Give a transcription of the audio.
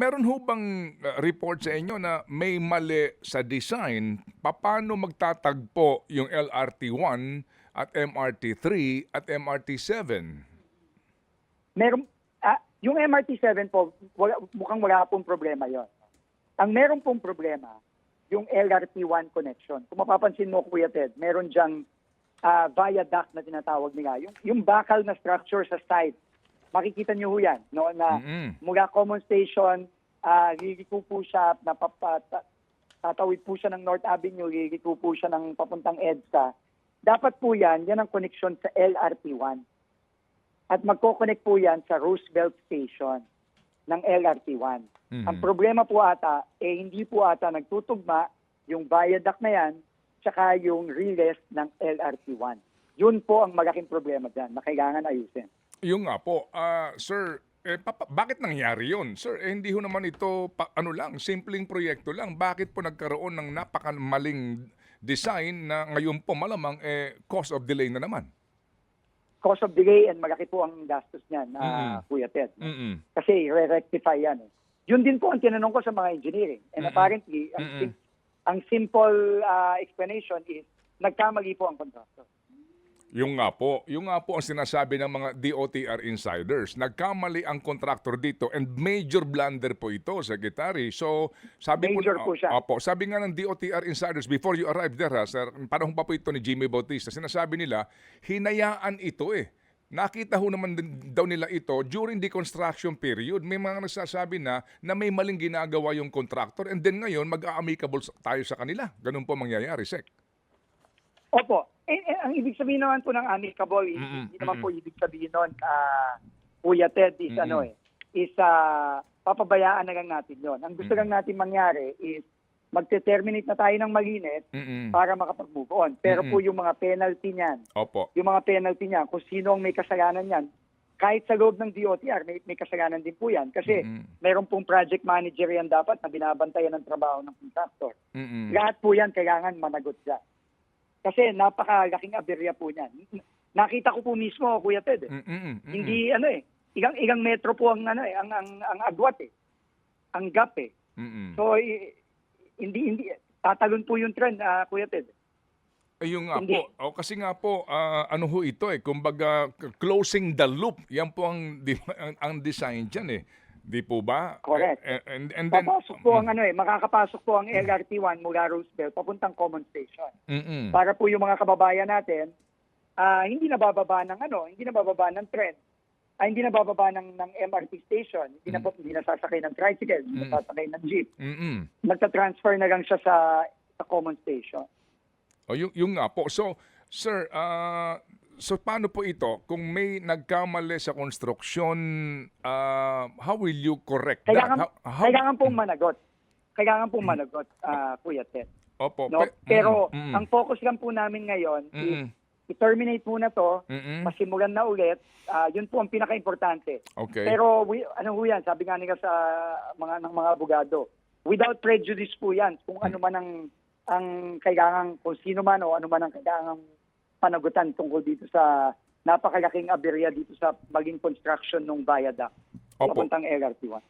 meron ho bang report sa inyo na may mali sa design? Paano magtatagpo yung LRT-1 at MRT-3 at MRT-7? Meron, yung MRT-7 po, mukhang wala pong problema yon. Ang meron pong problema, yung LRT-1 connection. Kung mapapansin mo, Kuya Ted, meron diyang viaduct na tinatawag nila. Yung bakal na structure sa side, makikita niyo ho yan, no, na mula Common Station, liliko po siya, tatawid po siya ng North Avenue, liliko po siya ng papuntang EDSA. Dapat po yan ang connection sa LRT-1. At magkoconnect po yan sa Roosevelt Station ng LRT-1. Ang problema po ata, hindi po ata nagtutugma yung viaduct na yan tsaka yung relays ng LRT-1. Yun po ang malaking problema dyan na kailangan ayusin. Yung nga po, sir, bakit nangyari yun? Sir, hindi ho naman ito, simpleng proyekto lang. Bakit po nagkaroon ng napakamaling design na ngayon po malamang cause of delay na naman? Cause of delay and malaki po ang gastos niyan, Kuya Ted. Kasi re-rectify yan. Yun din po ang tinanong ko sa mga engineering. And apparently, ang simple explanation is nagkamali po ang contractor. Yung nga po ang sinasabi ng mga DOTR insiders. Nagkamali ang contractor dito and major blunder po ito, Secretary. So, sabi Major po siya. Sabi nga ng DOTR insiders before you arrived there, sir, panahon pa po ito ni Jimmy Bautista, sinasabi nila, hinayaan ito Nakita ho naman daw nila ito during the construction period. May mga nagsasabi na may maling ginagawa yung contractor and then ngayon mag-a-amicable tayo sa kanila. Ganun po mangyayari, Sec. Opo. Ang ibig sabihin naman po ng amicable, hindi naman po ibig sabihin nun, Kuya Ted, is papabayaan na lang natin yon. Ang gusto lang natin mangyari is magte-terminate na tayo ng malinis para makapag-move on. Pero po yung mga penalty niyan, kung sino ang may kasalanan niyan, kahit sa loob ng DOTR, may kasalanan din po yan. Kasi meron pong project manager yan dapat na binabantayan ng trabaho ng contractor. Lahat po yan kailangan managot dyan. Kasi napakalaking aberya po niyan. Nakita ko po mismo, Kuya Ted. Hindi ilang metro po ang ang agwat Ang gap So hindi tatalon po yung trend, Kuya Ted. Ayun nga po. Kasi nga po ano ho ito kumbaga closing the loop. Yan po ang design diyan Di po ba? Correct. And then papasok po ang makakapasok po ang LRT-1 mula Roosevelt papuntang Common Station. Para po yung mga kababayan natin hindi nabababa ng trend. Hindi nabababa ng MRT station, hindi na sasakay ng tricycle, hindi na sasakay ng jeep. Magta-transfer na lang siya sa Common Station. Yung nga po. So, sir, so paano po ito? Kung may nagkamali sa construction, how will you correct that? Kailangan pong managot. Kuya Ted. Opo. No? Pero ang focus lang po namin ngayon is i-terminate muna to, masimulan na ulit. Yun po ang pinaka-importante. Okay. Pero yan, sabi nga nila sa mga abogado, without prejudice po yan. Kung ano man ang kailangan, kung sino man o ano man ang kailangan panagutan tungkol dito sa napakalaking aberya dito sa maging construction ng viaduct papuntang LRT-1.